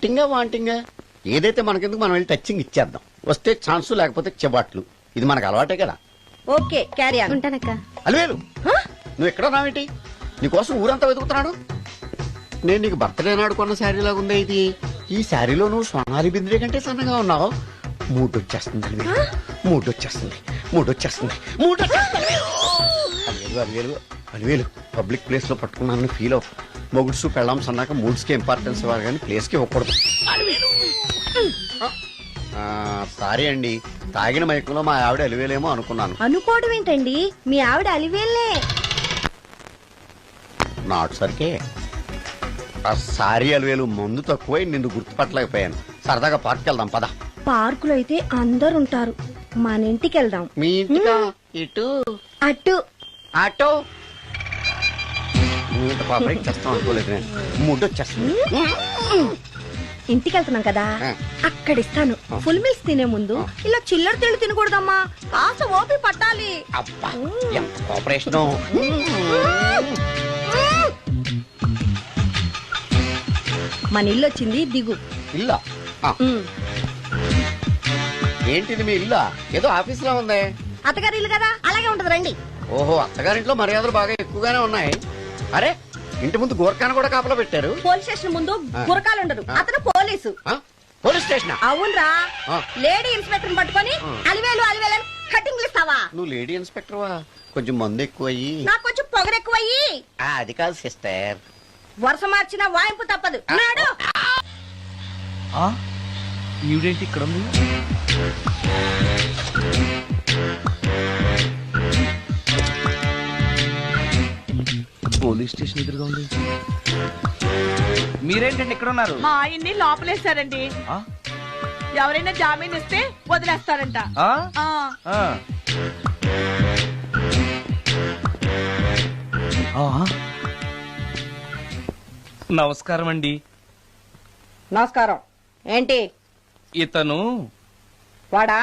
గిఫ్టింగా వాంటింగా ఏదైతే మనకెందుకు మనం వెళ్ళి టచ్చింగ్ ఇచ్చేద్దాం. వస్తే ఛాన్స్ లేకపోతే చెబాట్లు. ఇది మనకు అలవాటే కదా. Okay carry on. ఉంటానక్క. అలివేలు నువ్వు ఎక్కడ రావేంటి? నీకోసం ఊరంతా వెతుకుతున్నాడు. నేను నీకు బర్త్డే నాడు కొన్న శారీ లాగా ఉందే ఇది. ఈ శారీలో నువ్వు సోనాలి బింద్రే కంటే సన్నగా ఉన్నావు. మూడొచ్చేస్తుంది అలివేలు, మూడొచ్చేస్తుంది, మూడొచ్చేస్తుంది, మూడొచ్చేస్తుంది. అలివేలు అలివేలు పబ్లిక్ ప్లేస్ లో పట్టుకున్నానని ఫీల్ అవ్వ. మొగుడ్సు పెళ్ళాం సన్నాక మూడ్స్కి ఇంపార్టెన్స్ ఇవ్వాలి కానీ ప్లేస్ కి ఇవ్వకూడదు. సారీ అండి, తాగిన మైకంలో మా ఆవిడ అలివేలేమో అనుకున్నాను. అనుకోవడం ఏంటండి, మీ ఆవిడ అలివేలే. నాటు సరికే సారీ అలివేలు, మందు తక్కువై నిన్ను గుర్తుపట్టలేకపోయాను. సరదాగా పార్క్ వెళ్దాం పద. పార్కులో అయితే అందరు ఉంటారు, మన ఇంటికి వెళ్దాం. మీ ఇంటికా? ఇటు అటు ఆటో పాప చేస్తాం అనుకోలేదు నేను. మూడొచ్చేస్తుంది. ఇంటికి వెళ్తున్నాం కదా, అక్కడ ఇస్తాను. ఫుల్ మీల్స్ తినే ముందు ఇలా చిల్లర తిళ్ళు తినకూడదమ్మా, కాస్త ఓపి పట్టాలి. అబ్బా ఎంత కోఆపరేషన్. మన ఇల్లు వచ్చింది, దిగు. ఇల్లా? ఏంటిది మీ ఇల్లా? ఏదో ఆఫీస్ లో ఉంది. అత్తగారి ఇల్లు కదా, అలాగే ఉంటది, రండి. ఓహో, అత్తగారింట్లో మర్యాదలు బాగా ఎక్కువగానే ఉన్నాయి. అరే ఇంటి ముందు గోర్ఖాను కూడా కాపలా పెట్టారు. పోలీస్ స్టేషన్ ముందు గురకాలు ఉండరు, అతను పోలీసు. Police station? అవునరా, లేడీ ఇన్స్పెక్టర్ పట్టుకొని అలివేలు అలివేలు కటింగ్లు ఇస్తావా? నువ్వు లేడీ ఇన్స్పెక్టర్ వా? కొంచెం మందు ఎక్కువయ్యి, నాకు కొంచెం పొగరు ఎక్కువయ్యి. అది కాదు సిస్టర్, వరుస మార్చిన వాయింపు తప్పదు. నాడు ఈవిడేంటి ఇక్కడ ఉంది? పోలీస్ స్టేషన్ ఎదురుగా ఉంది. మీరేంటండి ఇక్కడ ఉన్నారు? మా ఆయన్ని లోపలేస్తారండి. ఎవరైనా జామీన్ ఇస్తే వదిలేస్తారంట. నమస్కారం అండి. నమస్కారం. ఏంటి ఇతను? వాడా,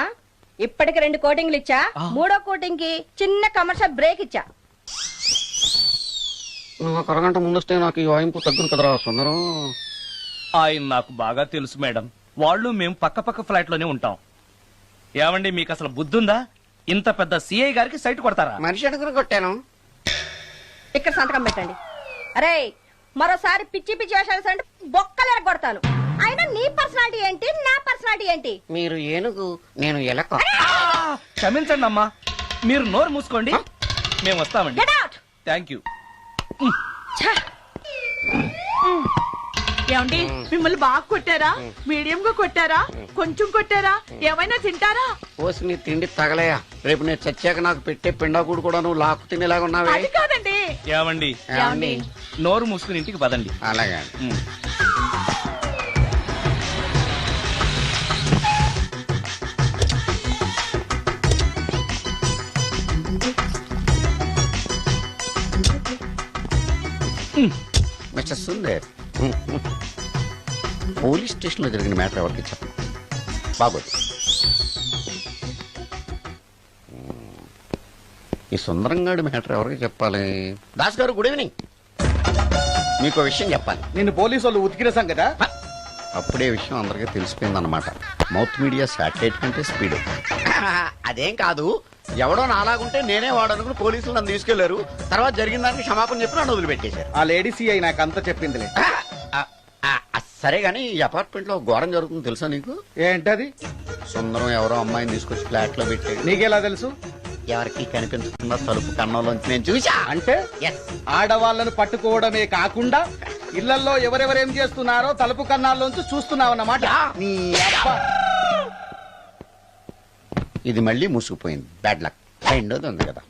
ఇప్పటికి 2 కోటింగ్లు ఇచ్చా, 3వ కోటింగ్ కి చిన్న కమర్షియల్ బ్రేక్ ఇచ్చా. ఒక అరగంట ముందొస్తే నాకు ఈ వాయింపు తగ్గును కదరా సుందరం. ఆయన నాకు బాగా తెలుసు మేడం. వాళ్ళు మేము పక్క పక్క ఫ్లాట్ లోనే ఉంటాం. ఏమండి మీకు అసలు బుద్ధుందా? ఇంత పెద్ద సిఐ గారికి సైట్ కొడతారా? మనిషి అడుగురు కొట్టాను. ఇక్కడ సంతకం పెట్టండి. అరే మరోసారి పిచ్చి పిచ్చి వేషాలు అంటే బొక్కలు ఎరగొడతాను. అయినా నీ పర్సనాలిటీ ఏంటి, నా పర్సనాలిటీ ఏంటి? మీరు ఏనుగు, నేను ఎలక. క్షమించండి అమ్మా, మీరు నోరు మూసుకోండి, మేము వస్తామండి. Get out! Thank you. ఏమండి, మిమ్మల్ని బాగా కొట్టారా, మీడియం గా కొట్టారా, కొంచెం కొట్టారా, ఏమైనా తింటారా? పోసి నీ తిండి తగలయా. రేపు నేను చచ్చాక నాకు పెట్టే పిండాకుడు కూడా నువ్వు లాక్కు తినేలాగా ఉన్నావే. అది కాదండి. ఏమండి, నోరు మూసుకుని ఇంటికి పదండి. అలాగే. మిస్టర్ సుందర్, పోలీస్ స్టేషన్ లో జరిగిన మ్యాటర్ ఎవరికి చెప్పండి. బాగోదు. ఈ సుందరంగాడి మ్యాటర్ ఎవరికి చెప్పాలి? దాస్ గారు, గుడ్ ఈవినింగ్. మీకు విషయం చెప్పాలి. నిన్ను పోలీసు వాళ్ళు ఉతికిరేసాం కదా. అప్పుడే విషయం అందరికీ తెలిసిపోయిందన్నమాట. మౌత్ మీడియా శాటిలైట్ కంటే స్పీడ్. అదేం కాదు, ఎవడో నాలాగుంటే నేనే వాడనుకుని పోలీసులు నన్ను తీసుకెళ్లారు. తర్వాత జరిగిన దానికి క్షమాపణ చెప్పి నన్ను వదిలిపెట్టేశారు. ఆ లేడీ సిఐ నాకు అంతా చెప్పిందిలే. సరే గానీ ఈ అపార్ట్మెంట్ లో ఘోరం జరుగుతుంది తెలుసా నీకు? ఏంటది? సుందరం ఎవరో అమ్మాయిని తీసుకొచ్చి ఫ్లాట్ లో పెట్టి. నీకెలా తెలుసు? ఎవరికి కనిపించకుండా తలుపు కన్నంలోంచి నేను చూసా. అంటే ఆడవాళ్లను పట్టుకోవడమే కాకుండా ఇళ్లలో ఎవరెవరేం చేస్తున్నారో తలుపు కన్నాల్లోంచి చూస్తున్నావన్నమాట. నీ అబ్బా, ఇది మళ్ళీ మూసుకుపోయింది. Bad luck. రెండోది ఉంది కదా.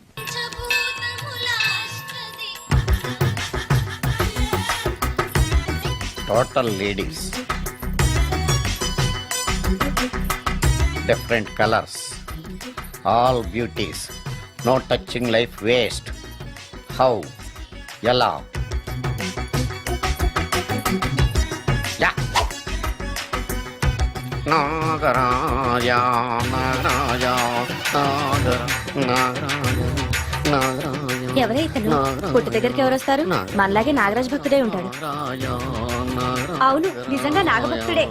Total ladies, different colours, all beauties, no touching life waste. How, ఎలా? నాగరాజా నాగరాజా నాగరాజా ఎవరే ఇతను పుట్టు దగ్గరికి ఎవరు వస్తారు మనలాగే నాగరాజ్ భక్తుడే ఉంటాడు అవును నిజంగా నాగభక్తుడే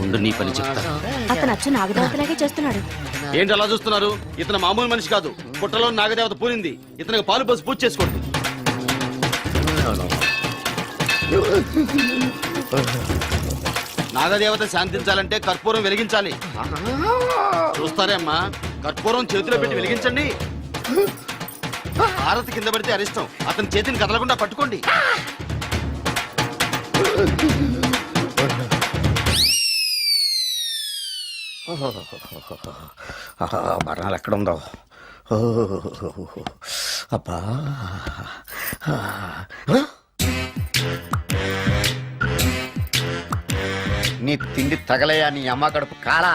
ఉండు నీ పని చెప్తా. అతను అచ్చు నాగదేవతలాగే చేస్తున్నాడు ఏంటి అలా చూస్తున్నారు? ఇతను మామూలు మనిషి కాదు. పుట్టలో నాగదేవత పూరింది. ఇతనికి పాలు పోసి పూజ చేసుకోండి. నాగదేవత శాంతించాలంటే కర్పూరం వెలిగించాలి. చూస్తారే అమ్మా, కర్పూరం చేతిలో పెట్టి వెలిగించండి. హారతి కింద పడితే అరిష్టం. అతని చేతిని కదలకుండా పట్టుకోండి. మరణాలు ఎక్కడుందో అబ్బా నీ తిండి తగలయా నీ అమ్మ కడుపు కాలా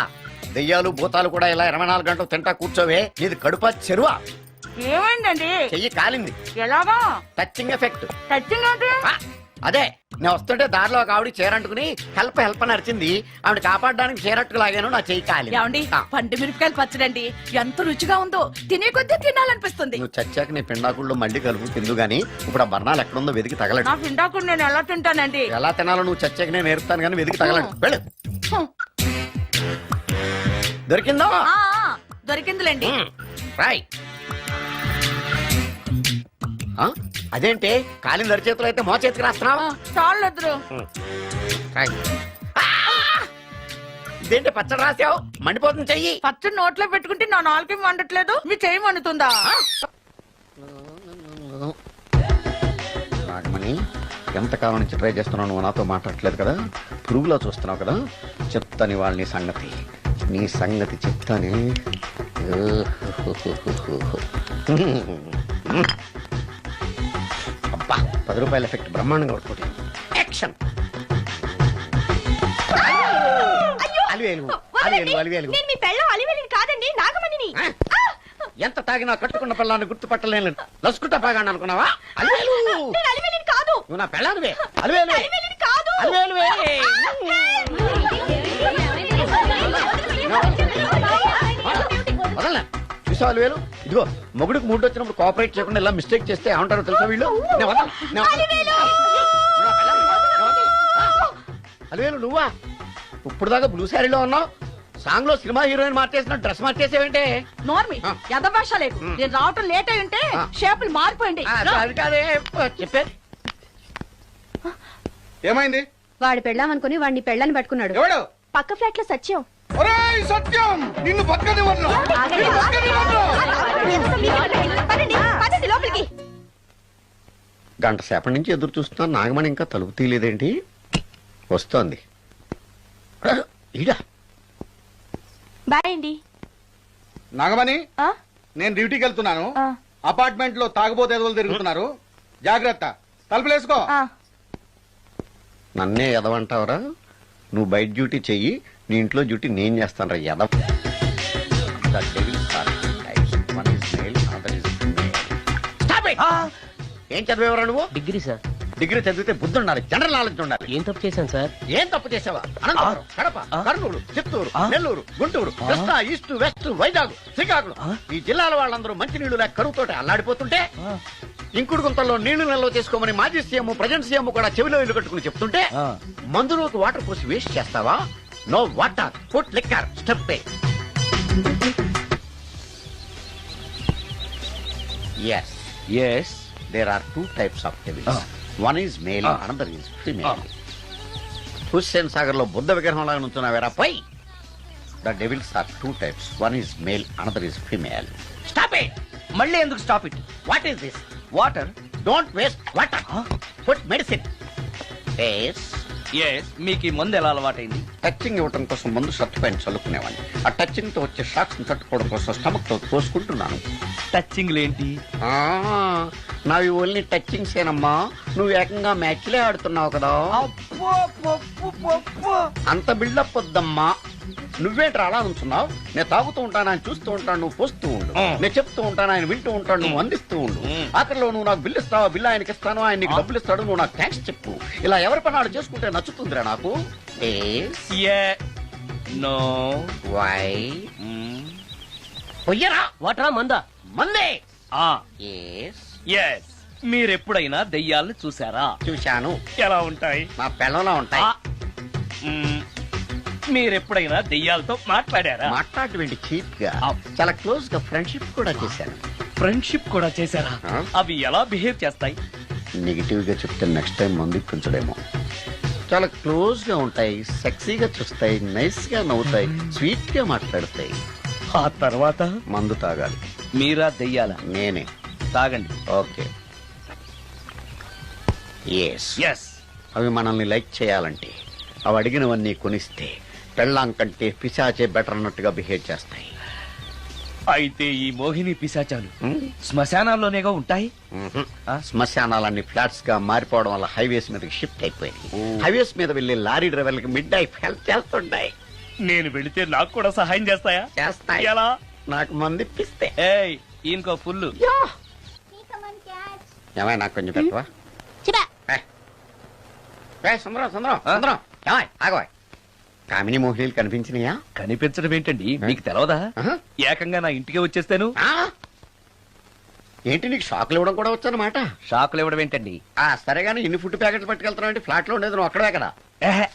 దెయ్యాలు భూతాలు కూడా ఇలా 24 గంటలు తింటా కూర్చోవే నీది కడుపా చెరువా ఏమైందండి చెయ్యి కాలింది ఎలాగా టచింగ్ ఎఫెక్ట్ టచింగ్ అంటే అదే నేను వస్తుంటే దారిలో ఒక ఆవిడ చీరంటుకుని హెల్ప్ అని అరిచింది ఆవిడ కాపాడడానికి చీరట్టుకు లాగాను నా చెయ్యి కాలి ఏమండి పండు మిరపకాయలు పచ్చడండి ఎంత రుచిగా ఉందో తినే కొద్దీ తినాలనిపిస్తుంది నువ్వు చచ్చాక నీ పిండాకుళ్ళు మళ్ళీ కలుపు తిందు గానీ ఇప్పుడు ఆ బర్ణాలు ఎక్కడుందో వెతికి తగలడు నా పిండాకుడు నేను ఎలా తింటానండి ఎలా తినాలో నువ్వు చచ్చాక నేను నేర్పుతాను కానీ వెతికి తగలడు వెళ్ళు దొరికిందో ఆ, దొరికిందిలేండి రాయ్ అదేంటి కాలింది అరిచేతులు అయితే మో చేతికి రాస్తున్నావా చాలు వద్దురు రాయ్. ఆ! ఇదేంటి పచ్చడి రాసావు మండిపోతుంది చెయ్యి పచ్చడి నోట్లో పెట్టుకుంటే నా నాలుగు వండట్లేదు మీ చేయి వండుతుందా నాగమణి ఎంతకాలం నుంచి ట్రై చేస్తున్నావు నువ్వు నాతో మాట్లాడట్లేదు కదా పురుగులో చూస్తున్నావు కదా చెప్తాను వాళ్ళ నీ సంగతి చెప్తానే అబ్బా 10 రూపాయల ఎఫెక్ట్ బ్రహ్మాండంగా కొట్టుకోండి యాక్షన్ అలివేలు నేను మీ పెళ్ళం అలివేలిని కాదండి నాగమణిని ఎంత తాగినా కట్టుకున్న పిల్లాన్ని గుర్తుపట్టలేను లసుకుంటా బాగా అనుకున్నావా అలివేలు నేను అలివేలిని కాదు నువ్వు నా పెళ్ళానివే అలివేలు అలివేలిని కాదు అలివేలువే వదలనా చూసావు అలివేలు ఇదిగో మొగుడికి మూడు వచ్చినప్పుడు కోఆపరేట్ చేయకుండా ఇలా మిస్టేక్ చేస్తే ఏమంటారో తెలుసా వీళ్ళు నేను వదలను, నేను వదలను. నువ్వు నా పెళ్ళానివి. నేను వదలను. అలివేలు నువ్వా ఇప్పుడు దాకా బ్లూ శారీలో ఉన్నావు సాంగ్ లో సినిమా హీరోయిన్ మార్చేసిన డ్రెస్ మార్చేసేవంటే నోర్మి యథభాష లేదు నేను రావటం లేట్ అయి ఉంటే షేపులు మారిపోయింది అది కాదే చెప్పారు ఏమైంది? వాడి పెళ్ళాం అనుకుని వాడిని పెళ్ళని పట్టుకున్నాడు ఎవడు? పక్క ఫ్లాట్ లో సత్యం ఒరేయ్ సత్యం, నిన్ను పక్కనివ్వను. ఆగండి. నిన్ను పక్కనివ్వను. పదండి లోపలికి గంట సేపటి నుంచి ఎదురు చూస్తున్నాను నాగమణి ఇంకా తలుపు తీయలేదేంటి వస్తోంది ఈడా బాయ్ అండి నాగమణి ఆ? నేను డ్యూటీకి వెళ్తున్నాను ఆ. అపార్ట్మెంట్ లో తాగుబోతు ఎదవలు తిరుగుతున్నారు జాగ్రత్త తలుపులేసుకో నన్నే ఎదవంటావురా నువ్వు బయట డ్యూటీ చెయ్యి నీ ఇంట్లో డ్యూటీ నేను చేస్తాను రా ఎదవ ఏం చదివేవరా నువ్వు డిగ్రీ సార్. డిగ్రీ చదివితే బుద్ధి ఉండాలి జనరల్ నాలెడ్జ్ ఉండాలి ఏం తప్పు చేశాను సార్? ఏం తప్పు చేసావా అనంతపురం కడప కర్నూలు చిత్తూరు నెల్లూరు గుంటూరు కృష్ణా ఈస్ట్ వెస్ట్ వైజాగ్ శ్రీకాకుళం ఈ జిల్లాల వాళ్ళందరూ మంచినీళ్లు లేక కరువుతోటి అల్లాడిపోతుంటే ఇంకుడు గుంతల్లో నీళ్లు నిల్వ చేసుకోమని మాజీ సీఎం ప్రజెంట్ సీఎం కూడా చెవిలో ఇల్లు కట్టుకుని చెప్తుంటే మందులోకి వాటర్ పోసి వేస్ట్ చేస్తావా no water food liquor step yes yes there are two types of devils one is male another is female Hussain Sagar లో బుద్ధ విగ్రహం లాగా నుంచున్నావేరా పై the devils are two types one is male another is female stop it మళ్ళీ ఎందుకు stop it? what is this water. don't waste water put medicine yes yes మీకు ఈ మందు ఎలా అలవాటైంది? టచింగ్ ఇవ్వడం కోసం ముందు షర్ట్ పైన చల్లుకునేవాడిని ఆ టచింగ్ తో వచ్చే షాక్స్ ని తట్టుకోవడం కోసం స్టమక్ తో పోసుకుంటున్నాను టచింగ్ లేంటి? నావి ఓన్లీ టచింగ్స్ ఏనమ్మా నువ్వు ఏకంగా మ్యాచ్లే ఆడుతున్నావు కదా అంత బిల్డప్ వద్దమ్మా నువ్వేంట్రా అలా నుంచున్నావు నేను తాగుతూ ఉంటాను ఆయన చూస్తూ ఉంటాను నువ్వు పోస్తూ ఉండు నేను చెప్తూ ఉంటాను ఆయన వింటూ ఉంటాడు నువ్వు అందిస్తూ ఉండు ఆఖరిలో నువ్వు నాకు బిల్లు ఇస్తావా బిల్లు ఆయనకి ఇస్తాను ఆయన నీకు డబ్బులు ఇస్తాడు నువ్వు నాకు థ్యాంక్స్ చెప్పు ఇలా ఎవరి పని ఆడు చేసుకుంటే నచ్చుతుందిరా నాకు ఏ నో వై మ్, పొయ్యరా వాటరా మందా మందే ఆ ఎస్ ఎస్ మీరెప్పుడైనా దెయ్యాల్ని చూసారా? చూశాను. ఎలా ఉంటాయి? మా పిల్లలా ఉంటాయి. మ్, మీరెప్పుడైనా దెయ్యాలతో మాట్లాడారా? మాట్లాడేటువంటి చీప్ గా ఆ. చాలా క్లోజ్ గా ఫ్రెండ్షిప్ కూడా చేశాను. ఫ్రెండ్షిప్ కూడా చేశారా? ఆ. అవి ఎలా బిహేవ్ చేస్తాయి? నెగిటివ్ గా చెప్తే నెక్స్ట్ టైం మందు ఇప్పించడేమో. చాలా క్లోజ్ గా ఉంటాయి, సెక్సీగా చూస్తాయి, నైస్ గా నవ్వుతాయి, స్వీట్ గా మాట్లాడతాయి. ఆ తర్వాత మందు తాగాలి. మీరా దెయ్యాల? నేనే. తాగండి. ఓకే. ఎస్. ఎస్. అవి మనల్ని లైక్ చేయాలంటే అవి అడిగినవన్నీ కొనిస్తే పెళ్ళాం కంటే పిశాచే బెటర్ అన్నట్టుగా బిహేవ్ చేస్తాయి. అయితే ఈ మోహిని పిశాచాలు హ్మ్? శ్మశానాల్లోనేగా ఉంటాయి? మ్మ్హ్. ఆ? శ్మశానాలన్నీ ఫ్లాట్స్ గా మారిపోవడం వల్ల హైవేస్ మీదకి షిఫ్ట్ అయిపోయింది. హైవేస్ మీద వెళ్లే లారీ డ్రైవర్లకి మిడ్ నైట్ హెల్ప్ చేస్తుంటాయి. నేను వెళితే నాకు కూడా సహాయం చేస్తాయా? చేస్తాయి. ఎలా? నాకు మంది ఇప్పిస్తే. ఏయ్ ఈయనకో ఫుల్. ఏమై నాకు కొంచెం పెట్టవా? సుందరం సుందరం ఆ? సుందరం ఏమై ఆగవాయ్. కామిని మోహినీలు కనిపించినాయా? కనిపించడం ఏంటండి, మీకు తెలవదా? ఆహా. ఏకంగా నా ఇంటికి వచ్చేస్తాను. ఆ? ఏంటి నీకు షాకులు ఇవ్వడం కూడా వచ్చానమాట? షాకులు ఇవ్వడం ఏంటండి? సరే గానీ ఇన్ని ఫుడ్ ప్యాకెట్లు పట్టుకెళ్తున్నావు అంటే ఫ్లాట్ లో ఉండేది నువ్వు అక్కడే కదా. ఏహే,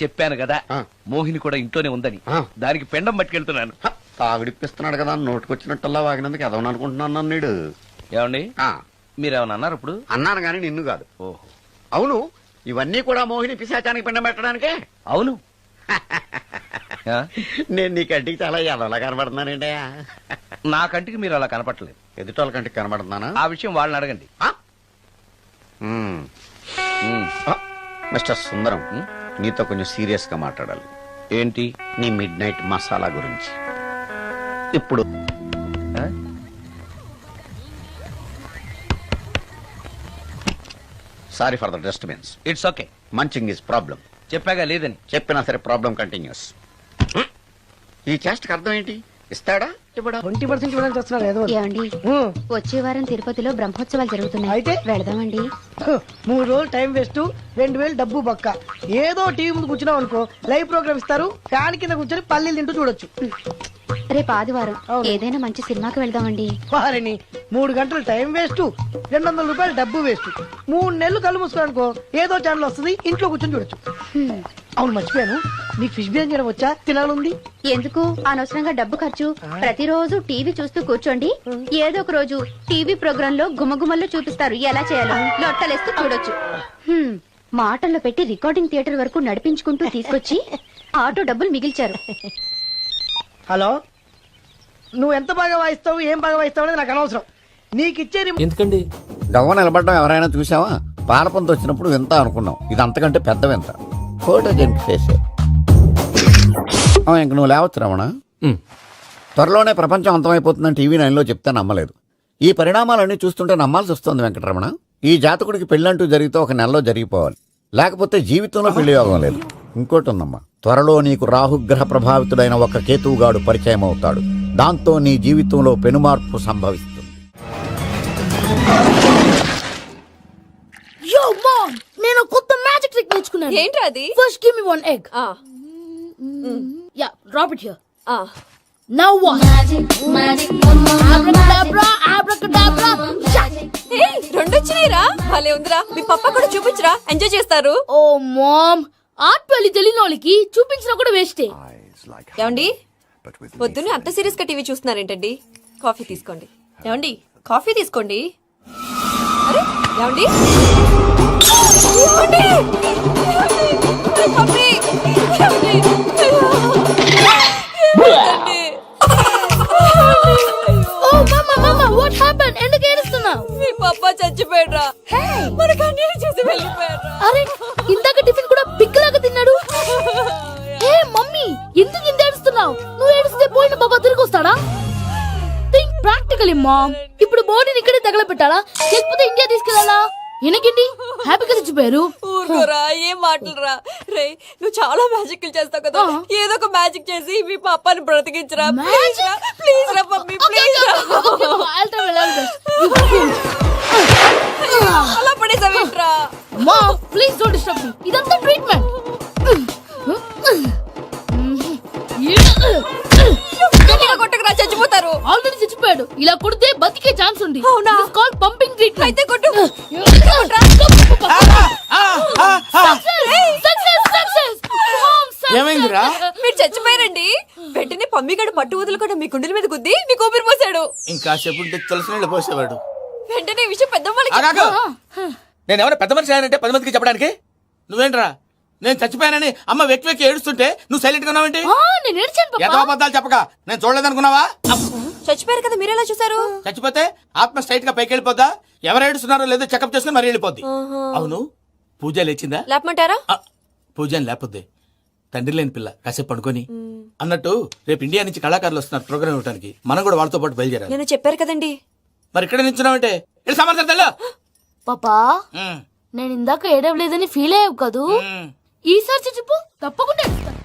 చెప్పాను కదా ఆ. మోహిని కూడా ఇంట్లోనే ఉందని. ఆ. దానికి పెండం పట్టుకెళ్తున్నాను. తాగుడిప్పిస్తున్నాడు కదా నోటుకొచ్చినట్టల్లా వాగినందుకు ఎదవని అనుకుంటున్నాను నీడు. ఏమండి మీరేమన్నా అన్నారు ఇప్పుడు? అన్నాను గాని నిన్ను కాదు. ఓహో అవును, ఇవన్నీ కూడా మోహిని పిశాచానికి పిండం పెట్టడానికే. అవును. ఆ? నేను నీ కంటికి చాలా ఎదవలా కనబడుతున్నానండి. నా కంటికి మీరు అలా కనపట్లేదు. ఎదుటోళ్ళ కంటికి కనబడుతున్నానా? ఆ విషయం వాళ్ళని అడగండి. ఆ? మ్మ్. ఉమ్. మిస్టర్ సుందరం, నీతో కొంచెం సీరియస్ గా మాట్లాడాలి. ఏంటి? నీ మిడ్ నైట్ మసాలా గురించి. ఇప్పుడు ఆ? Sorry for the disturbance. It's okay. Munching is problem. చెప్పాగా లేదని. చెప్పినా సరే ప్రాబ్లం కంటిన్యూస్. ఈ చేష్టకి అర్థం ఏంటి? ఇస్తాడా ఇవ్వడా? 20% ఇవ్వడానికి వస్తున్నారు ఏదో ఏమండి వచ్చే వారం తిరుపతిలో బ్రహ్మోత్సవాలు జరుగుతున్నాయి. అయితే? వెళదామండి. 3 రోజులు టైం వేస్ట్, 2000 డబ్బు బక్క. ఏదో టీవీ ముందు కూర్చున్నాం అనుకో, లైవ్ ప్రోగ్రామ్ ఇస్తారు, ఫ్యాన్ కింద కూర్చొని పల్లీలు తింటూ చూడొచ్చు. రేపు ఆదివారం అవును. ఏదైనా మంచి సినిమాకి వెళ్దామండి. వారిని 3 గంటలు టైం వేస్ట్, 200 రూపాయలు డబ్బు వేస్ట్. 3 నెలలు కళ్ళు మూసుకోనుకో ఏదో ఛానల్ వస్తుంది, ఇంట్లో కూర్చొని చూడొచ్చు. హ్మ్. అవును మర్చిపోయాను, నీకు ఫిష్ బిర్యానీ చేయడం వచ్చా? తినాలుంది. ఎందుకు అనవసరంగా డబ్బు ఖర్చు? ప్రతిరోజు టీవీ చూస్తూ కూర్చోండి, ఏదో ఒక రోజు టీవీ ప్రోగ్రామ్ లో గుమగుమల్లో చూపిస్తారు ఎలా చేయాలో. లొట్టలేస్తూ చూడొచ్చు. హ్మ్. మాటల్లో పెట్టి రికార్డింగ్ థియేటర్ వరకు నడిపించుకుంటూ తీసుకొచ్చి ఆటో డబ్బులు మిగిల్చారు. హలో, నువ్వు ఎంత బాగా వాయిస్తావు, ఏం బాగా వాయిస్తావు అనేది నాకు అనవసరం. నీకు ఇచ్చే ఎందుకండి? గవ్వ నిలబడడం ఎవరైనా చూసావా? పాలపంత వచ్చినప్పుడు వింత అనుకున్నాం, ఇది అంతకంటే పెద్ద వింత. ఫోటో చేసే ఇంక నువ్వు లేవచ్చు రమణ. త్వరలోనే ప్రపంచం అంతమైపోతుందని టీవీ 9లో చెప్తే నమ్మలేదు. ఈ పరిణామాలన్నీ చూస్తుంటే నమ్మాల్సి వస్తుంది వెంకటరమణ. ఈ జాతకుడికి పెళ్ళంటూ జరిగితే 1 నెలలో జరిగిపోవాలి, లేకపోతే జీవితంలో పెళ్లి యోగం లేదు. ఇంకోటి ఉందమ్మా, త్వరలో నీకు రాహుగ్రహ ప్రభావితుడైన ఒక కేతువుగాడు పరిచయం అవుతాడు. దాంతో నీ జీవితంలో పెనుమార్పు సంభవిస్తుంది. Yo, mom! నేను కొత్త మ్యాజిక్ ట్రిక్ నేర్చుకున్నాను. ఏంట్రా అది? First give me one egg. Yeah, drop it here. Now what? Abracadabra, abracadabra. రెండు వచ్చినాయిరా. భలే ఉందిరా. మీ పప్ప కూడా చూపించరా, ఎంజాయ్ చేస్తారు. Oh, mom! ఆర్ట్ పెళ్లి తెలియని వాళ్ళకి చూపించినా కూడా వేస్టే. ఏమండి పొద్దున్నే అంత సీరియస్ గా టీవీ చూస్తున్నారేంటండి? కాఫీ తీసుకోండి. ఏమండి కాఫీ తీసుకోండి. అరే ఏమండి ఏమండి? కాఫీ! ఏమండి? ఏమైందండి? Oh, mama, mama, what happened? ఎందుకు ఏడుస్తున్నావు? మీ పప్ప చచ్చిపోయాడ్రా. మనకు అన్యాయం చేసి వెళ్ళిపోయాడ్రా. అరే, ఇందాక టిఫిన్ కూడా పిక్కలాగా తిన్నాడు. హే మమ్మీ, ఎందుకు ఇంత ఏడుస్తున్నావు? నువ్వు ఏడిస్తే పోయిన బాబా తిరిగి వస్తాడా? Think practically ma'am. ఇప్పుడు బాడీని ఇక్కడే తగలబెట్టాలా, లేకపోతే ఇండియా తీసుకెళ్లాలా? ఎనకండి హ్యాపీగా చచ్చిపోయారు. ఊరుకోరా, ఏం మాటలురా. రే నువ్వు చాలా మ్యాజిక్లు చేస్తావు కదా, ఏదో ఒక మ్యాజిక్ చేసి మీ పాపాని బ్రతికించరా. ప్లీజ్ రా, ప్లీజ్ రా మమ్మీ, ప్లీజ్ రా. అలా పడేసావేంట్రా? Mom please don't disturb me. ఇదంతా ట్రీట్మెంట్. ఇలా కొడితే బతికే ఛాన్స్ ఉంది. కాల్ పంపింగ్ ట్రీట్మెంట్. అయితే కొట్టు. ఏమైందిరా? మీరు చచ్చిపోయారండి. వెంటనే పమ్మిగాడు పట్టు వదులుకుండా మీ కుండల మీద గుద్ది మీకు ఊపిరి పోసాడు. ఇంకా సేపు తెలిసిన వాళ్ళు పోసేవాడు. వెంటనే ఈ విషయం పెద్దవాళ్ళకి ఆగాగు. నేను ఎవరైనా పెద్ద మనిషి అయ్యానంటే 10 మందికి చెప్పడానికి? నువ్వేంట్రా నేను చచ్చిపోయానని అమ్మ వెక్కి వెక్కి ఏడుస్తుంటే నువ్వు సైలెంట్ గా ఉన్నావేంటి? నేను ఏడ్చాను పాపా. ఎంతో అబద్ధాలు చెప్పక నేను చూడలేదనుకున్నావా? చచ్చిపోయారు కదా మీరెలా చూసారు? చచ్చిపోతే ఆత్మ స్ట్రైట్ గా పైకి వెళ్ళిపోద్దా? ఎవరు ఏడుస్తున్నారో లేదో చెకప్ చేసుకుని మరీ వెళ్ళిపోద్ది. అవును పూజ లేచిందా? లేపమంటారా? పూజ అని లేకపోద్ది. తండ్రి లేని పిల్ల కాసేపు పడుకొని అన్నట్టు రేపు ఇండియా నుంచి కళాకారులు వస్తున్నారు ప్రోగ్రామ్ ఇవ్వడానికి. మనం కూడా వాళ్ళతో పాటు బయలుదేరాలి. నేను చెప్పారు కదండి. మరి ఇక్కడ నిల్చున్నావంటే వెళ్ళి సమర్థతల్లో. పాపా నేను ఇందాక ఏడవలేదని ఫీల్ అయ్యావు కదూ. ఈసారి చచ్చిపో తప్పకుండా ఏడుస్తాను.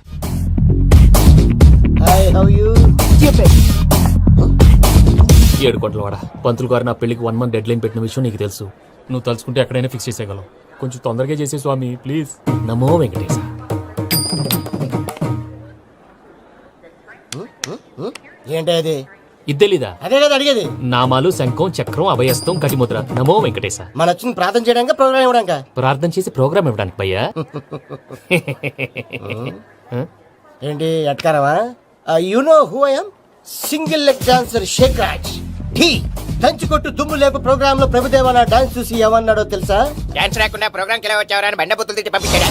ఏడుకోట్ల వాడ పంతులు గారు నా పెళ్లికి 1 month డెడ్ లైన్ పెట్టిన విషయం నీకు తెలుసు. నువ్వు తలుచుకుంటే ఎక్కడైనా ఫిక్స్ చేసేయగలవు. కొంచెం తొందరగా చేసే స్వామి ప్లీజ్. నమో వెంకటేశ. ఏంటి అది? ఇది తెలీదా? అదే కదా అడిగేది. నామాలు శంఖం చక్రం అభయస్తం కటిముద్ర. నమో వెంకటేశ. మన వచ్చింది ప్రార్థన చేయడానికి ప్రోగ్రామ్ ఇవ్వడానికి. ప్రార్థన చేసి ప్రోగ్రామ్ ఇవ్వడానికి భయ్యా. ఏంటి ఎట్కారమా? You know who I am? Single leg dancer Shaik Raj. దంచుకొట్టు దుమ్ము లేపు ప్రోగ్రామ్ లో ప్రభుదేవ నా డాన్స్ చూసి ఏమన్నాడో తెలుసా? డాన్స్ రాకుండా ప్రోగ్రామ్ కి ఎలా వచ్చావరా అని బండ బుద్ధులు తిట్టి పంపించాడా?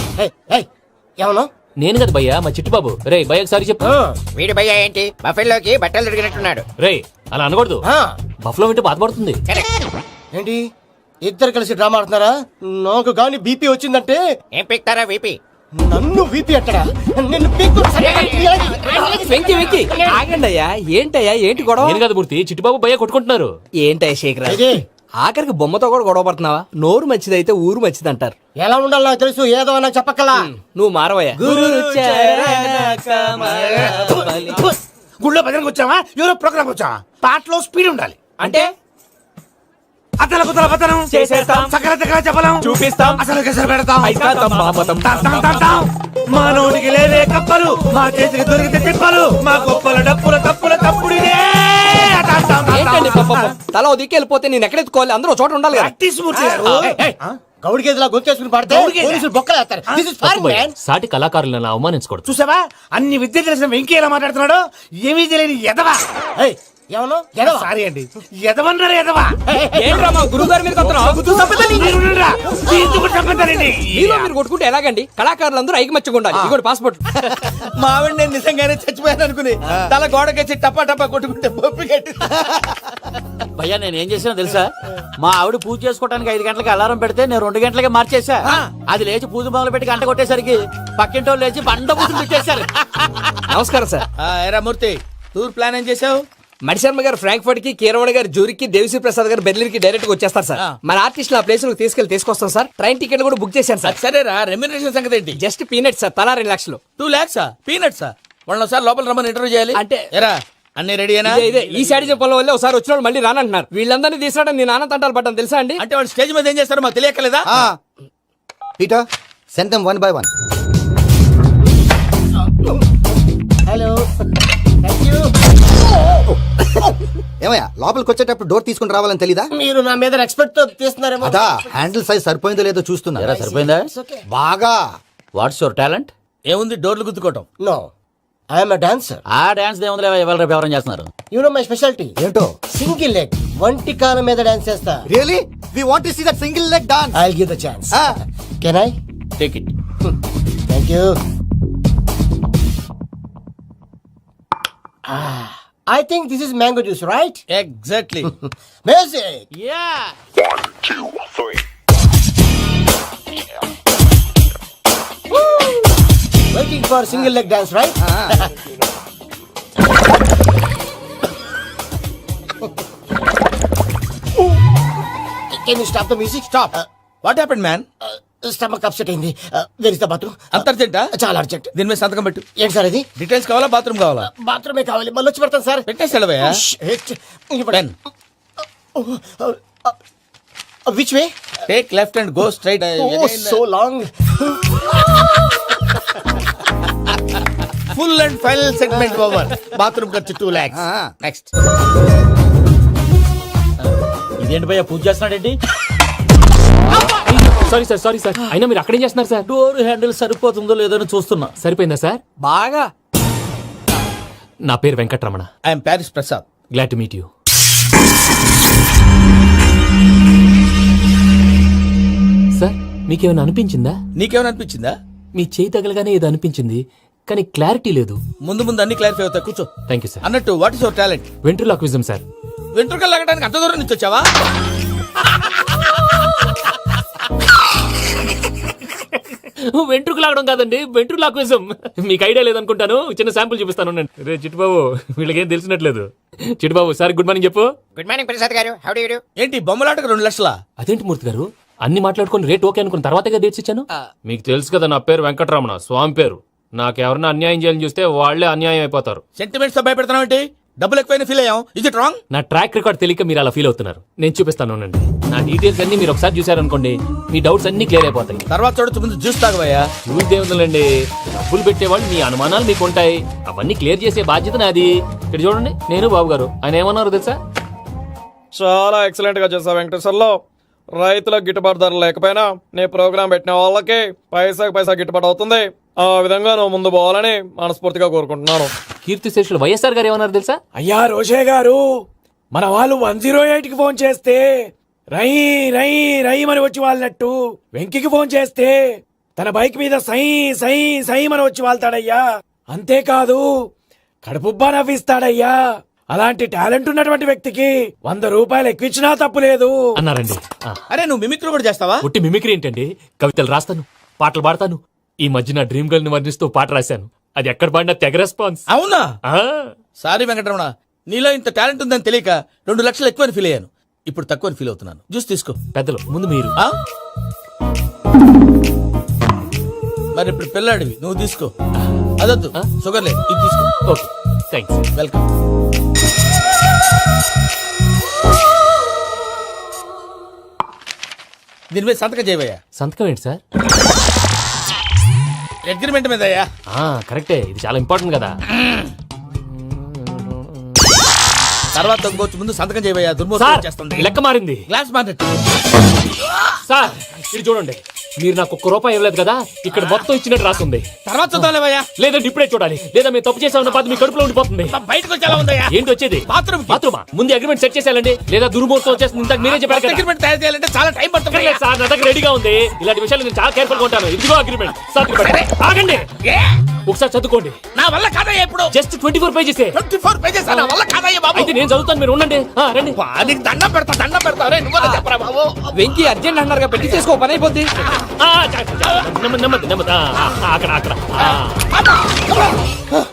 ఏమన్నా? నేను కదా భయ్యా మా చిట్టుబాబు. రే భయ్య ఒకసారి చెప్పు. వీడి భయ్య ఏంటి బఫెల్లోకి బట్టలు తిరిగినట్టున్నాడు. రే అలా అనకూడదు. బఫ్లో వింటే బాధపడుతుంది. ఏంటి ఇద్దరు కలిసి డ్రామా ఆడుతున్నారా? నాకు గాని బీపీ వచ్చిందంటే ఏం పీక్తారా వీపీ? నన్ను బీపీ ఎట్టడా? నిన్ను వెంకి వెంకి ఆగండి అయ్యా. ఏంటయ్యా ఏంటి గొడవ? నేను కదా మూర్తి చిట్టుబాబు భయ్య కొట్టుకుంటున్నారు. ఏంటయ్యా శేఖర్ ఆఖరికి బొమ్మతో కూడా గొడవ పడుతున్నావా? నోరు మంచిదైతే ఊరు మంచిది అంటారు. ఎలా ఉండాలో నాకు తెలుసు. ఏదో నాకు చెప్పక్కలా. నువ్వు మారవయ్యా. గుళ్ళో భజనకు వచ్చావా? ఎవరో ప్రోగ్రామ్ వచ్చావా? పాటలో స్పీడ్ ఉండాలి. అంటే అతల కుతల పతనం చేసేస్తాం. సకల దగ్గర చెప్పలేం చూపిస్తాం. అసలు గసలు పెడతాం. అయితాం బాపతం. మా నోటికి లేవే కప్పలు మా చేతికి దొరికితే తిప్పలు మా గొప్పల డప్పుల తప్పుల తప్పుడు ఏంటండి పాపం? తల ఓ దిక్కు వెళ్ళిపోతే నేను ఎక్కడెత్తుకోవాలి? అందరూ చోట ఉండాలి కదా. గౌడి గేదెలా గొంతేసుకుని పాడితే పోలీసులు బొక్కలు వేస్తారు. This is foreign, man. సాటి కళాకారులను అవమానించకూడదు. చూసావా అన్ని విద్య తెలిసిన వెంకీ ఎలా మాట్లాడుతున్నాడు? ఏమీ తెలియని ఎదవా. ఏమన్నా సారీ అండి ఎదవన్నారు ఎదవా. ఏంట్రా మా గురువు గారి మీద మీరు కొట్టుకుంటే ఎలాగండి? కళాకారులందరూ ఐకమత్యంగా ఉండాలి. ఇదిగోటి పాస్పోర్ట్. మా ఆవిడ నేను నిజంగానే చచ్చిపోయాను అనుకుని తల గోడకొచ్చి టపా టపా కొట్టుకుంటే బొప్పి కట్టి. భయ్యా నేను ఏం చేసినా తెలుసా? మా ఆవిడ పూజ చేసుకోవడానికి 5 గంటలకి అలారం పెడితే నేను 2 గంటలకి మార్చేసా. అది లేచి పూజ మొదలు పెట్టి గంట కొట్టేసరికి పక్కింటోళ్ళు లేచి బండ పూజలు పెట్టేశారు. నమస్కారం సార్. ఏరా మూర్తి టూర్ ప్లాన్ ఏం చేసావు? మణిశర్మ గారు ఫ్రాంక్ఫర్ట్ కి, కీరవాణి గారు జూరికి, దేవిశ్రీ ప్రసాద్ గారు బెర్లిన్ కి డైరెక్ట్ గా వచ్చేస్తారు సార్. మన ఆర్టిస్ట్ ఆ ప్లేస్ తీసుకొస్తాం సార్. ట్రైన్ టికెట్ కూడా బుక్ చేశాను సార్. సరేరా రెమ్యూనరేషన్ సంగతి ఏంటి? Just peanuts sir. తలా 2 లక్షలు. 2 lakhs పీనట్స్ వాళ్ళని ఒకసారి లోపల రమ్మని ఇంటర్వ్యూ చేయాలి. అంటే ఎరా అన్ని రెడీ అయినా? ఇదే ఈ సైడ్ చెప్పడం వల్ల ఒకసారి వచ్చిన వాళ్ళు మళ్ళీ రానంటున్నారు. వీళ్ళందరినీ తీసుకురావడం నేను ఆనంద తంటాలు పడ్డాను తెలుసా అండి. అంటే వాళ్ళు స్టేజ్ మీద ఏం చేస్తారో మాకు తెలియకలేదా? Peter send them 1 by 1. Hello thank you. ఏమయ్యా లోపలికి వచ్చేటప్పుడు డోర్ తీసుకుని రావాలని తెలీదా? మీరు నా మీద ఎక్స్పెక్ట్ తో తీస్తున్నారేమో. అదా హ్యాండిల్ సైజ్ సరిపోయిందో లేదో చూస్తున్నా. సరిపోయిందా? బాగా. What's your talent? ఏముంది డోర్లు గుద్దుకోవటం. No I am a dancer. ఆ డాన్స్ దేవుందిలే ఎవరు రేపు ఎవరైనా చేస్తున్నారు. యు నో మై స్పెషాలిటీ ఏంటో? సింగిల్ లెగ్ వంటి కాలం మీద డాన్స్ చేస్తా. Really we want to see that single leg dance. I will give the chance. Can I take it. Thank you. I think this is mango juice, right? Exactly. Music. Yeah. 1, 2, 3. Waiting for single leg dance, right? Can you stop the music? Stop. What happened, man? Stomach upset అయింది. Where is the bathroom? అంత అర్జెంటా? చాలా urgent. దీని మీద సంతకం పెట్టు. ఏంటి sir ఇది? Details కావాలా బాత్రూమ్ కావాలా? బాత్రూమే కావాలి. మళ్ళీ వచ్చి పెడతాను sir. పెట్టేసాడవయ్యా. Pen. Which way? Take left and go straight. Oh, so long. Full and final segment over. Bathroom ఖర్చు 2 lakhs. Next. ఇదేంటి భయ్యా పూజ చేస్తున్నాడేంటి? సారీ సార్ అయినా మీరు అక్కడేం చేస్తున్నారు సార్? డోర్ హ్యాండిల్ సరిపోతుందో లేదో అని చూస్తున్నా. సరిపోయిందా సార్? బాగా. నా పేరు Venkataramana. I'm Paris Prasad. Glad to meet you. Sir మీకేమైనా అనిపించిందా? నీకేమైనా అనిపించిందా? మీ చేయి తగలగానే ఏదో అనిపించింది, కానీ క్లారిటీ లేదు. ముందు ముందు అన్ని క్లారిఫై అవుతాయి, కూర్చో. Thank you sir. అన్నట్టు what is your talent? Ventriloquism sir. వెంట్రుకలు లాగడానికి అంత దూరం నుంచి వచ్చావా? వెంట్రుకు లాగడం కాదండి, వెంట్రులాక్విజం. మీకు ఐడియా లేదనుకుంటాను, చిన్న శాంపుల్ చూపిస్తాను. రే చిట్టుబాబు, వీళ్ళకేం తెలిసినట్లేదు. చిట్టుబాబు సార్ గుడ్ మార్నింగ్ చెప్పు. Good morning Prasad garu. How do you do? ఏంటి బొమ్మలాటకు 2 లక్షలా? అదేంటి మూర్తి గారు, అన్ని మాట్లాడుకొని రేట్ ఓకే అనుకున్న తర్వాతగా డేట్స్ ఇచ్చాను. మీకు తెలుసు కదా నా పేరు వెంకటరమణ, స్వామి పేరు. నాకెవరన్నా అన్యాయం చేయాలని చూస్తే వాళ్లే అన్యాయం అయిపోతారు. సెంటిమెంట్స్ తో భయపెడతావు ఏంటి? డబ్బులు ఎక్కువైనా ఫీల్ అయ్యాం. Is it wrong? నా ట్రాక్ రికార్డ్ తెలియక మీరు అలా ఫీల్ అవుతున్నారు. నేను చూపిస్తాను ఉండండి. నా డీటెయిల్స్ అన్ని మీరు ఒకసారి చూసారనుకోండి, మీ డౌట్స్ అన్ని క్లియర్ అయిపోతాయి. తర్వాత చూడొచ్చు, ముందు జ్యూస్ తాగబోయా. చూస్తే ఉందండి, డబ్బులు పెట్టేవాళ్ళు మీ అనుమానాలు మీకు ఉంటాయి, అవన్నీ క్లియర్ చేసే బాధ్యత నాది. ఇక్కడ చూడండి, నేను బాబు గారు. ఆయన ఏమన్నారు తెలుసా? చాలా ఎక్సలెంట్ గా చేసావు వెంకటేశ్వర్లో. రైతులకు గిట్టుబాటు ధర లేకపోయినా నీ ప్రోగ్రాం పెట్టిన వాళ్ళకి పైసాకి పైసా గిట్టుబాటు అవుతుంది. ఆ విధంగా నువ్వు ముందు పోవాలని మనస్ఫూర్తిగా కోరుకుంటున్నాను. కీర్తి శేషులు వైఎస్ఆర్ గారు ఏమన్నారు తెలుసా? అయ్యా రోషే గారు, మన వాళ్ళు 108కి ఫోన్ చేస్తే రై రై రై అని వచ్చి వాళ్ళనట్టు, వెంకికి ఫోన్ చేస్తే తన బైక్ మీద సై సై సై అని వచ్చి వాళ్తాడయ్యా. అంతేకాదు కడుపుబ్బా నవ్విస్తాడయ్యా. అలాంటి టాలెంట్ ఉన్నటువంటి వ్యక్తికి 100 రూపాయలు ఎక్కువచ్చినా తప్పు లేదు అన్నారండి. అరే నువ్వు మిమిక్రీ కూడా చేస్తావా? ఒట్టి మిమిక్రీ ఏంటండి, కవితలు రాస్తాను, పాటలు పాడతాను. ఈ మధ్య నా డ్రీమ్ గర్ల్ ని వర్ణిస్తూ పాట రాశాను, అది ఎక్కడ పాడినా తెగ రెస్పాన్స్. అవునా? సారీ వెంకటరమణ, నీలో ఇంత టాలెంట్ ఉందని తెలియక 2 లక్షలు ఎక్కువని ఫీల్ అయ్యాను. ఇప్పుడు తక్కువని ఫీల్ అవుతున్నాను. జ్యూస్ తీసుకో. పెద్దలు ముందు మీరు. మరి ఇప్పుడు పిల్లాడివి, నువ్వు తీసుకో. అదొద్దు, షుగర్ లేదు, ఇది తీసుకో. Okay thanks. వెల్కమ్. దీని మీద సంతకం చేయవయ్యా. సంతకం ఏంటి సార్? అగ్రిమెంట్ మీద అయ్యా. కరెక్టే, ఇది చాలా ఇంపార్టెంట్ కదా. తర్వాత ఇంకొచ్చి ముందు సంతకం చేయవయ్యా. దుర్మోహం చేస్తుంది. లెక్క మారింది. Glass market. సార్ ఇది చూడండి, మీరు నాకు 1 రూపాయి ఇవ్వలేదు కదా, ఇక్కడ మొత్తం ఇచ్చినట్టు రాస్తుంది. తర్వాత చూద్దాంలేవయ్యా. లేదంటే ఇప్పుడే చూడాలి, లేదా మేము తప్పు చేసామన్న బాధ మీ కడుపులో ఉండిపోతుంది. బయటకు వచ్చేలా ఉందయ్యా. ఏంటి వచ్చేది? బాత్రూమా? ముందు అగ్రిమెంట్ సెట్ చేసేయాలండి, లేదా దుర్మూర్తం వచ్చేస్తుంది. ఇంతకు మీరే చెప్పారు కదా. అగ్రిమెంట్ తయారు చేయాలంటే చాలా టైం పడుతుంది సార్. నా దగ్గర రెడీగా ఉంది. ఇలాంటి విషయాలు నేను చాలా కేర్ఫుల్ గా ఉంటాను. ఇదిగో అగ్రిమెంట్. ఆగండి, ఒకసారి చదువుకోండి. నా వల్ల కాదయ్యా. ఇప్పుడు జస్ట్ 24 పేజెస్. 24 పేజెస్ నా వల్ల కాదయ్యా బాబు. అయితే నేను చదువుతాను, మీరు ఉండండి. రండి. నీకు దండం పెడతా. నువ్వు చెప్పరా బాబు. వెంకీ అర్జెంట్ అన్నారుగా, పెళ్లి చేసుకో, పని అయిపోద్ది. నెమ్మది. అక్కడ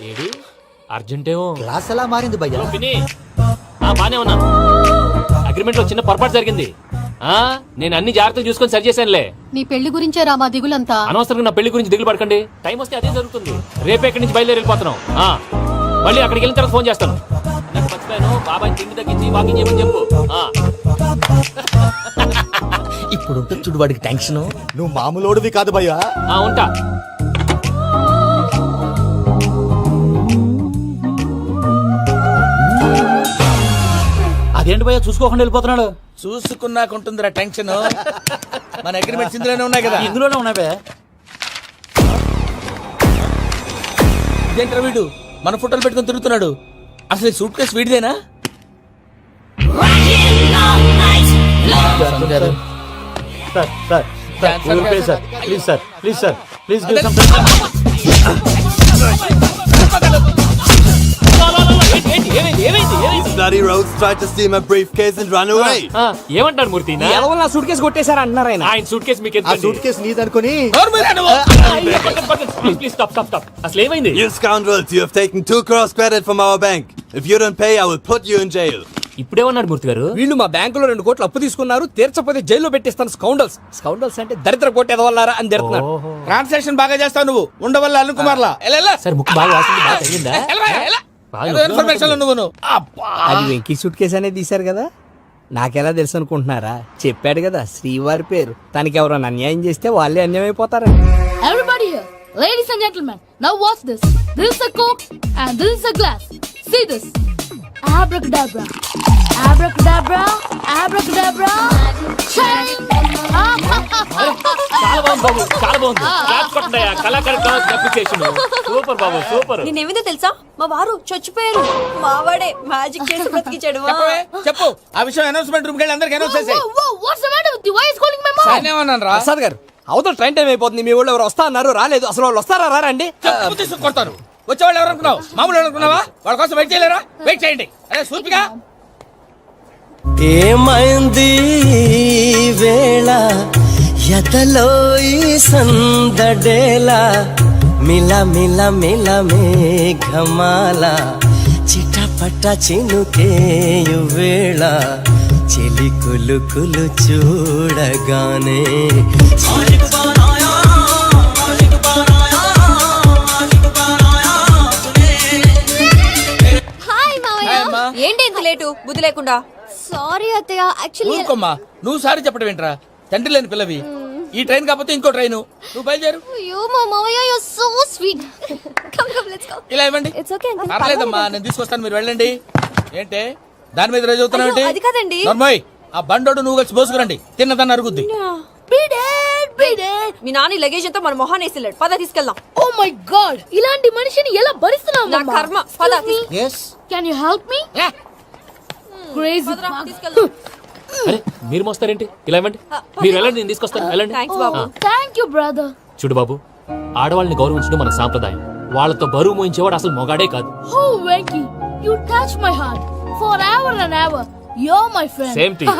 ఏడి అర్జెంటేమో. క్లాస్ ఎలా మారింది భయ్యా? బానే ఉన్నా. అగ్రిమెంట్ లో చిన్న పొరపాటు జరిగింది. నేను అన్ని జాగ్రత్తలు చూసుకొని సరి చేశానులే. నీ పెళ్లి గురించే రా మా దిగులంతా. అనవసరంగా నా పెళ్లి గురించి దిగులు పడకండి. టైం వస్తే అదే జరుగుతుంది. రేపే ఇక్కడి నుంచి బయలుదేరి వెళ్ళిపోతున్నాం. మళ్ళీ అక్కడికి వెళ్ళిన తర్వాత ఫోన్ చేస్తాను. నాకు మర్చిపోయాను, బాబాయ్ తిండి తగ్గించి వాకింగ్ చేయమని చెప్పు. ఇప్పుడు ఉంటుంది చూడు వాడికి టెన్షన్. నువ్వు మామూలోడివి కాదు భయ్యా. ఉంటా. అదేంటి భయ్యా చూసుకోకుండా వెళ్ళిపోతున్నాడు? చూసుకున్నాకుంటుందిరా టెన్షన్. మన అగ్రిమెంట్స్ ఇందులోనే ఉన్నాయి కదా. ఇందులోనే ఉన్నాయి భయ్యా. ఇదేంట్రా వీడు మన ఫోటోలు పెట్టుకొని తిరుగుతున్నాడు? అసలు సూట్ కేసు వీడిదేనా? ఏమంటారు మూర్తి? సూట్ కేసు కొట్టేశారా అన్నారు ఆయన. ఆయన సూట్ కేసు మీకు సూట్ కేసు నీదనుకుని. అసలు ఏమైంది? You scoundrels, you have taken 2 crores credit from our bank. If you don't pay, I will put you in jail. ఇప్పుడేమన్నాడు మూర్తి గారు? వీళ్ళు మా బ్యాంకులో 2 కోట్లు అప్పు తీసుకున్నారు, తీర్చపోతే జైల్లో పెట్టిస్తాను. స్కౌండల్స్ అంటే దరిద్ర కోట ఎదవల్లారా అని తిడుతున్నాడు. ట్రాన్సాక్షన్ బాగా చేస్తావు నువ్వు. ఉండవల్ల అరుణ్ కుమార్ లా. సార్ ముక్కు బాగా వాసింది, బాగా తగిలిందా? ఇన్ఫర్మేషన్ నువ్వు. అది వెంకీ సూట్ కేసు అనేది తీశారు కదా, నాకెలా తెలుసు అనుకుంటున్నారా? చెప్పాడు కదా శ్రీవారి పేరు. తనకి ఎవరైనా అన్యాయం చేస్తే వాళ్ళే అన్యాయం అయిపోతారు. Everybody here, ladies and gentlemen, now watch this. This is a Coke and this is a glass. See this. Abracadabra. Abracadabra, abracadabra, shine. చాలా బాగుంది బాబు, చాలా బాగుంది. క్లాప్స్ కొట్టండియా, కళాకారు అప్రిసియేషన్. సూపర్ బాబు, సూపర్. నేనేమిందో తెలుసా మా వారు చచ్చిపోయారు మావాడే మ్యాజిక్ చేసి బ్రతికించాడు చెప్పు ఆ విషయం అనౌన్స్మెంట్ రూమ్ కి అందరికి అనౌన్స్ చేసేయ్. Whoa, what's the matter with you? Why is calling my mom? నేనేమన్నాను రా? ప్రసాద్ గారు అవతల ట్రైన్ టైం అయిపోతుంది. మీ ఊళ్ళో ఎవరు వస్తా అన్నారు, రాలేదు. అసలు వాళ్ళు వస్తారా రారా అండి? చెప్పు తీసుకు కొడతారు. వచ్చేవాళ్ళు ఎవరు అనుకున్నావు? మామూలు అనుకున్నావా? వాళ్ళ కోసం వెయిట్ చేయలేరా? వెయిట్ చేయండి. అరే సూపిగా ఏమైంది ఈ వేళ ఎదలో ఈ సందడేల మిల మిల మిల మేఘమాల చిటపట చినుకేయు వేళ చెలి కులు కులు చూడగానే హాయ్ మావయ్య ఏంటి ఇంత లేటు బుద్ధి లేకుండా సారీ అత్తయ్య యాక్చువల్లీ ఊరుకోమ్మా. నువ్వు సారి చెప్పడం ఏంట్రా? తండ్రి లేని పిల్లవి. ఈ ట్రైన్ కాకపోతే ఇంకో ట్రైన్. నువ్వు బయలుదేరు. అయ్యో మా మావయ్య you so sweet come come let's go ఇలా ఇవ్వండి. ఇట్స్ ఓకే పర్లేదమ్మా, నేను తీసుకొస్తాను, మీరు వెళ్ళండి. ఏంటే దాని మీద రోజు అవుతున్నావు అయ్యో, అది కాదండి. నర్మోయ్, ఆ బండోడు నువ్వు కలిసి పోసుకురండి. తిన్నదాన్ని అరుగుద్ది. మీ నాన్న లగేజ్ అంతా మన మొహాన్ వేసిల్లాడు పద తీసుకెళ్దాం Oh my god! ఇలాంటి మనిషిని ఎలా భరిస్తున్నావు నా కర్మ పద Can you help me? Crazy. తీసుకెళ్దాం అరే మీరు మోస్తారేంటి? ఇలా ఇవ్వండి. మీరు వెళ్ళండి, నేను తీసుకొస్తాను. వెళ్ళండి. Thanks Babu Thank you, brother. చూడు బాబు, ఆడవాళ్ళని గౌరవించడం మన సాంప్రదాయం. వాళ్ళతో బరువు మోయించేవాడు అసలు మొగాడే కాదు. Oh, Venky, you touch my heart forever and ever. You're my friend. Same to you.